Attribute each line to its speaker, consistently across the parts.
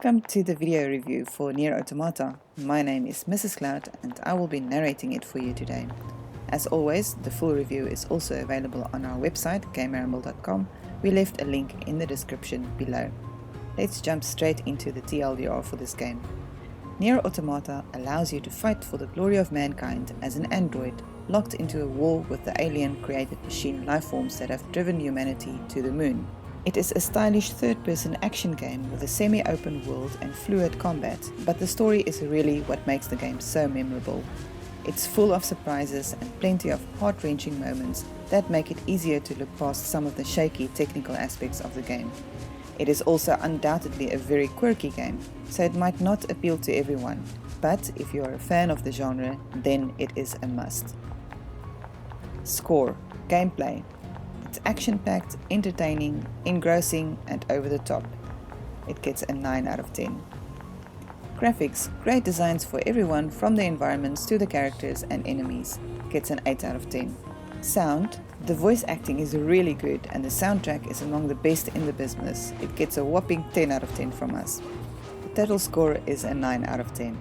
Speaker 1: Welcome to the video review for NieR Automata. My name is Mrs. Cloud and I will be narrating it for you today. As always, the full review is also available on our website GAMERamble.com. We left a link in the description below. Let's jump straight into the TLDR for this game. NieR Automata allows you to fight for the glory of mankind as an android locked into a war with the alien-created machine lifeforms that have driven humanity to the moon. It is a stylish third-person action game with a semi-open world and fluid combat, but the story is really what makes the game so memorable. It's full of surprises and plenty of heart-wrenching moments that make it easier to look past some of the shaky technical aspects of the game. It is also undoubtedly a very quirky game, so it might not appeal to everyone, but if you are a fan of the genre, then it is a must. Score. Gameplay. It's action-packed, entertaining, engrossing and over the top. It gets a 9 out of 10. Graphics. Great designs for everyone from the environments to the characters and enemies. Gets an 8 out of 10. Sound. The voice acting is really good and the soundtrack is among the best in the business. It gets a whopping 10 out of 10 from us. The total score is a 9 out of 10.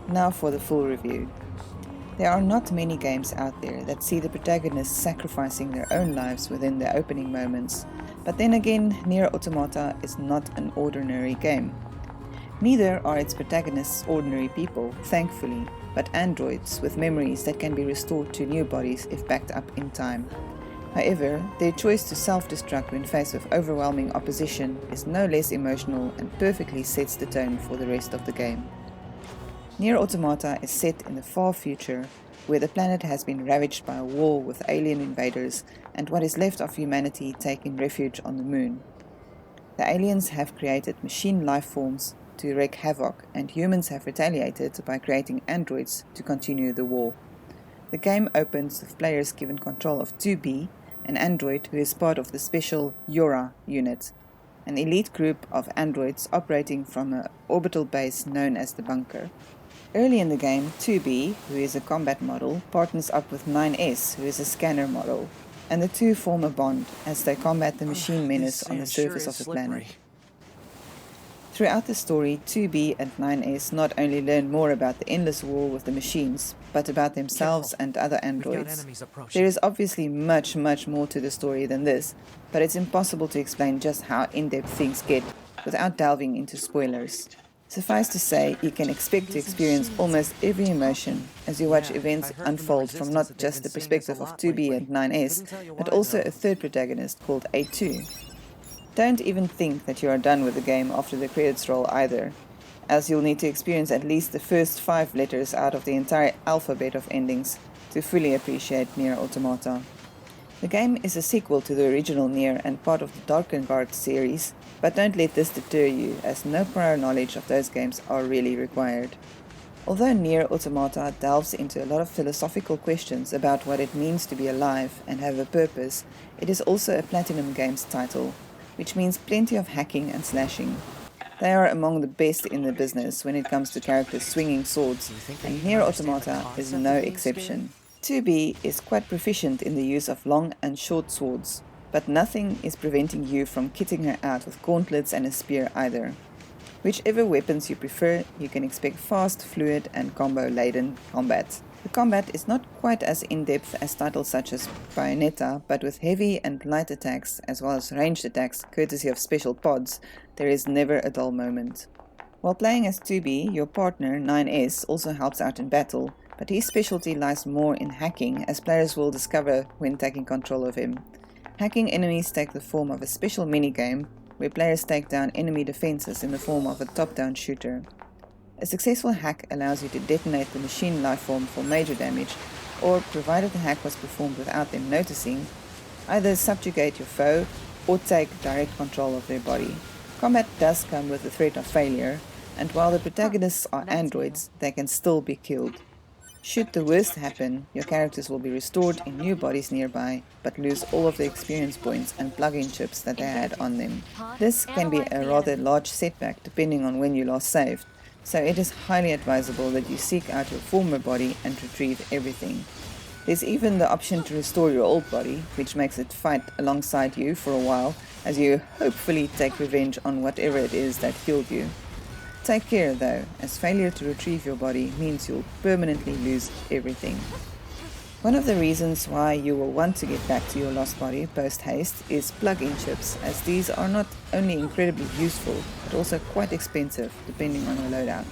Speaker 1: Now for the full review. There are not many games out there that see the protagonists sacrificing their own lives within their opening moments, but then again, NieR Automata is not an ordinary game. Neither are its protagonists ordinary people, thankfully, but androids with memories that can be restored to new bodies if backed up in time. However, their choice to self-destruct when faced with overwhelming opposition is no less emotional and perfectly sets the tone for the rest of the game. NieR Automata is set in the far future, where the planet has been ravaged by a war with alien invaders and what is left of humanity taking refuge on the moon. The aliens have created machine life forms to wreak havoc, and humans have retaliated by creating androids to continue the war. The game opens with players given control of 2B, an android who is part of the special Yora unit, an elite group of androids operating from an orbital base known as the Bunker. Early in the game, 2B, who is a combat model, partners up with 9S, who is a scanner model, and the two form a bond as they combat the machine menace on the surface of the planet. Throughout the story, 2B and 9S not only learn more about the endless war with the machines, but about themselves and other androids. There is obviously much more to the story than this, but it's impossible to explain just how in-depth things get without delving into spoilers. Suffice to say, you can expect to experience almost every emotion as you watch events unfold from not just the perspective of 2B and 9S, but also a third protagonist called A2. Don't even think that you are done with the game after the credits roll either, as you'll need to experience at least the first 5 letters out of the entire alphabet of endings to fully appreciate NieR Automata. The game is a sequel to the original NieR and part of the Darkengard series, but don't let this deter you, as no prior knowledge of those games are really required. Although NieR Automata delves into a lot of philosophical questions about what it means to be alive and have a purpose, it is also a Platinum Games title, which means plenty of hacking and slashing. They are among the best in the business when it comes to characters swinging swords, and NieR Automata is no exception. 2B is quite proficient in the use of long and short swords, but nothing is preventing you from kitting her out with gauntlets and a spear either. Whichever weapons you prefer, you can expect fast, fluid and combo-laden combat. The combat is not quite as in-depth as titles such as Bayonetta, but with heavy and light attacks as well as ranged attacks courtesy of special pods, there is never a dull moment. While playing as 2B, your partner 9S also helps out in battle, but his specialty lies more in hacking, as players will discover when taking control of him. Hacking enemies take the form of a special minigame, where players take down enemy defenses in the form of a top-down shooter. A successful hack allows you to detonate the machine lifeform for major damage, or, provided the hack was performed without them noticing, either subjugate your foe or take direct control of their body. Combat does come with the threat of failure, and while the protagonists are androids, they can still be killed. Should the worst happen, your characters will be restored in new bodies nearby, but lose all of the experience points and plug-in chips that they had on them. This can be a rather large setback depending on when you last saved, so it is highly advisable that you seek out your former body and retrieve everything. There's even the option to restore your old body, which makes it fight alongside you for a while as you hopefully take revenge on whatever it is that killed you. Take care though, as failure to retrieve your body means you'll permanently lose everything. One of the reasons why you will want to get back to your lost body post-haste is plug-in chips, as these are not only incredibly useful, but also quite expensive depending on your loadout.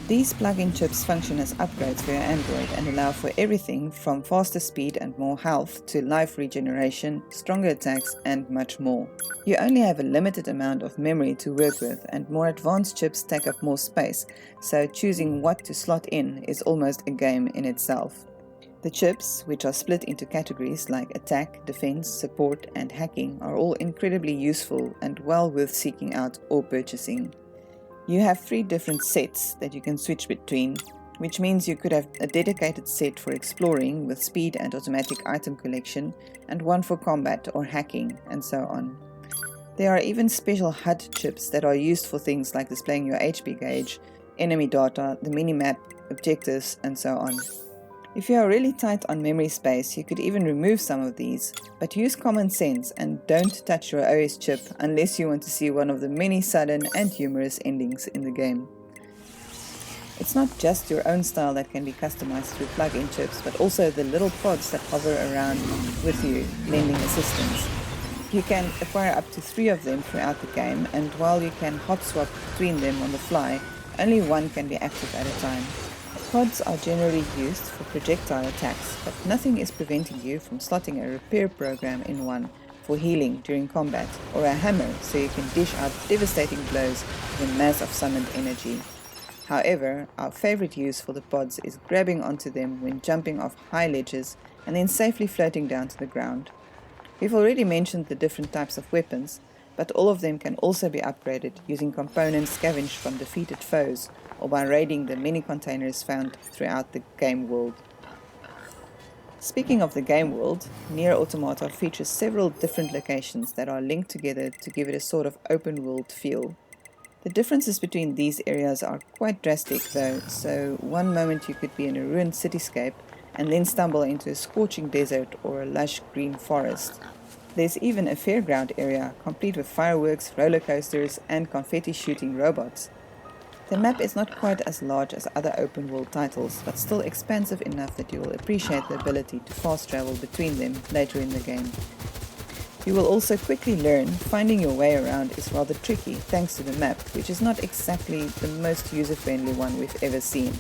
Speaker 1: These plug-in chips function as upgrades for your Android and allow for everything from faster speed and more health to life regeneration, stronger attacks, and much more. You only have a limited amount of memory to work with, and more advanced chips take up more space, so choosing what to slot in is almost a game in itself. The chips, which are split into categories like attack, defense, support, and hacking, are all incredibly useful and well worth seeking out or purchasing. You have 3 different sets that you can switch between, which means you could have a dedicated set for exploring with speed and automatic item collection, and one for combat or hacking, and so on. There are even special HUD chips that are used for things like displaying your HP gauge, enemy data, the minimap, objectives, and so on. If you are really tight on memory space, you could even remove some of these, but use common sense and don't touch your OS chip unless you want to see one of the many sudden and humorous endings in the game. It's not just your own style that can be customized through plug-in chips, but also the little pods that hover around with you, lending assistance. You can acquire up to 3 of them throughout the game, and while you can hot swap between them on the fly, only one can be active at a time. Pods are generally used for projectile attacks, but nothing is preventing you from slotting a repair program in one for healing during combat, or a hammer so you can dish out devastating blows with a mass of summoned energy. However, our favorite use for the pods is grabbing onto them when jumping off high ledges and then safely floating down to the ground. We've already mentioned the different types of weapons, but all of them can also be upgraded using components scavenged from defeated foes or by raiding the many containers found throughout the game world. Speaking of the game world, NieR Automata features several different locations that are linked together to give it a sort of open world feel. The differences between these areas are quite drastic though, so one moment you could be in a ruined cityscape and then stumble into a scorching desert or a lush green forest. There's even a fairground area, complete with fireworks, roller coasters, and confetti shooting robots. The map is not quite as large as other open world titles, but still expansive enough that you will appreciate the ability to fast travel between them later in the game. You will also quickly learn finding your way around is rather tricky thanks to the map, which is not exactly the most user-friendly one we've ever seen.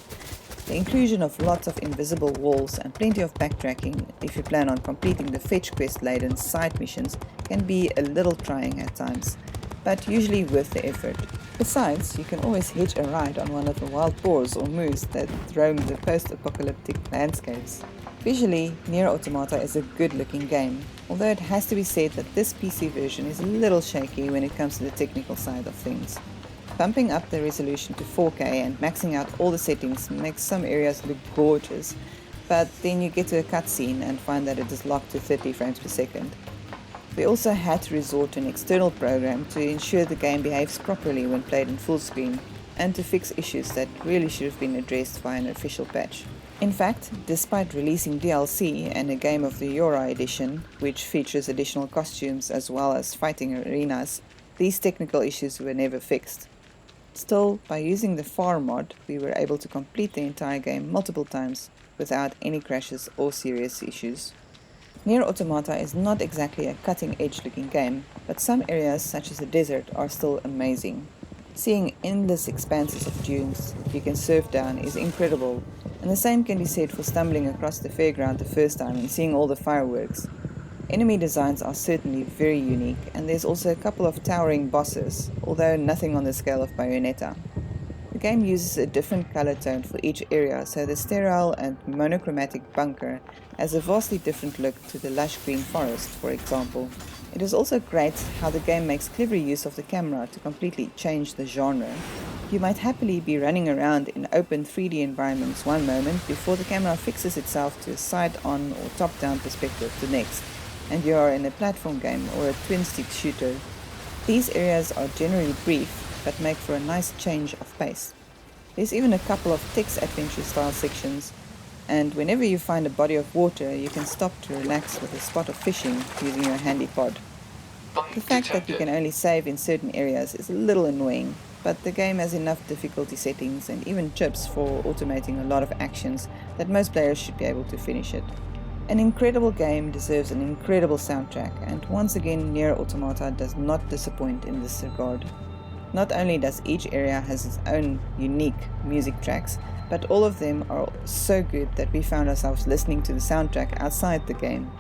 Speaker 1: The inclusion of lots of invisible walls and plenty of backtracking if you plan on completing the fetch quest-laden side missions can be a little trying at times, but usually worth the effort. Besides, you can always hitch a ride on one of the wild boars or moose that roam the post-apocalyptic landscapes. Visually, NieR Automata is a good-looking game, although it has to be said that this PC version is a little shaky when it comes to the technical side of things. Bumping up the resolution to 4K and maxing out all the settings makes some areas look gorgeous, but then you get to a cutscene and find that it is locked to 30 frames per second. We also had to resort to an external program to ensure the game behaves properly when played in full screen, and to fix issues that really should have been addressed by an official patch. In fact, despite releasing DLC and a Game of the Year edition, which features additional costumes as well as fighting arenas, these technical issues were never fixed. Still, by using the FAR mod, we were able to complete the entire game multiple times without any crashes or serious issues. NieR Automata is not exactly a cutting-edge looking game, but some areas such as the desert are still amazing. Seeing endless expanses of dunes you can surf down is incredible, and the same can be said for stumbling across the fairground the first time and seeing all the fireworks. Enemy designs are certainly very unique, and there's also a couple of towering bosses, although nothing on the scale of Bayonetta. The game uses a different color tone for each area, so the sterile and monochromatic bunker has a vastly different look to the lush green forest, for example. It is also great how the game makes clever use of the camera to completely change the genre. You might happily be running around in open 3D environments one moment before the camera fixes itself to a side-on or top-down perspective the next, and you are in a platform game or a twin-stick shooter. These areas are generally brief, but make for a nice change of pace. There's even a couple of text adventure style sections And whenever you find a body of water, you can stop to relax with a spot of fishing using your handy pod. The fact that you can only save in certain areas is a little annoying, but the game has enough difficulty settings and even chips for automating a lot of actions that most players should be able to finish it. An incredible game deserves an incredible soundtrack, and once again NieR Automata does not disappoint in this regard. Not only does each area has its own unique music tracks, but all of them are so good that we found ourselves listening to the soundtrack outside the game.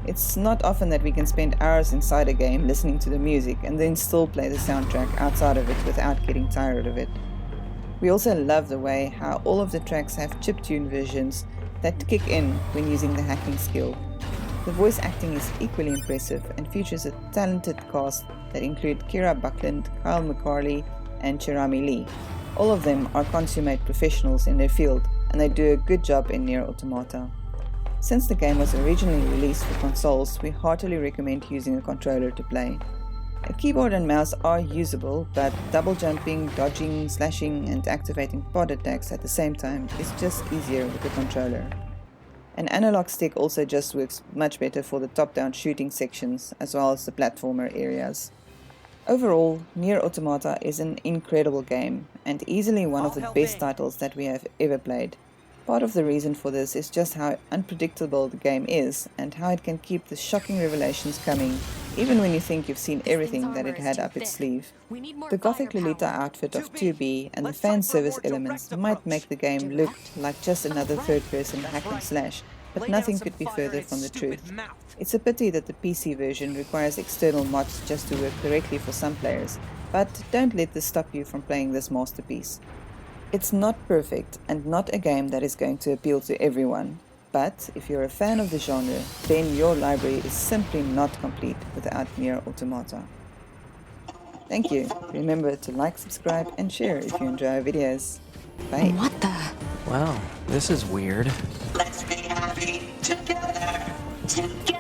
Speaker 1: It's not often that we can spend hours inside a game listening to the music and then still play the soundtrack outside of it without getting tired of it. We also love the way how all of the tracks have chiptune versions that kick in when using the hacking skill. The voice acting is equally impressive and features a talented cast that include Kira Buckland, Kyle McCarley, and Cherami Lee. All of them are consummate professionals in their field, and they do a good job in NieR Automata. Since the game was originally released for consoles, we heartily recommend using a controller to play. A keyboard and mouse are usable, but double jumping, dodging, slashing, and activating pod attacks at the same time is just easier with the controller. An analog stick also just works much better for the top-down shooting sections as well as the platformer areas. Overall, NieR Automata is an incredible game and easily one of the best titles that we have ever played. Part of the reason for this is just how unpredictable the game is and how it can keep the shocking revelations coming even when you think you've seen everything that it had up its sleeve. The gothic Lolita outfit of 2B and the fan service elements might make the game look like just another third-person hack and slash, but nothing could be further from the truth. It's a pity that the PC version requires external mods just to work correctly for some players, but don't let this stop you from playing this masterpiece. It's not perfect and not a game that is going to appeal to everyone, but if you're a fan of the genre, then your library is simply not complete without NieR Automata. Thank you. Remember to like, subscribe, and share if you enjoy our videos. Bye.
Speaker 2: What the?
Speaker 3: Wow, this is weird.
Speaker 2: Let's be happy together.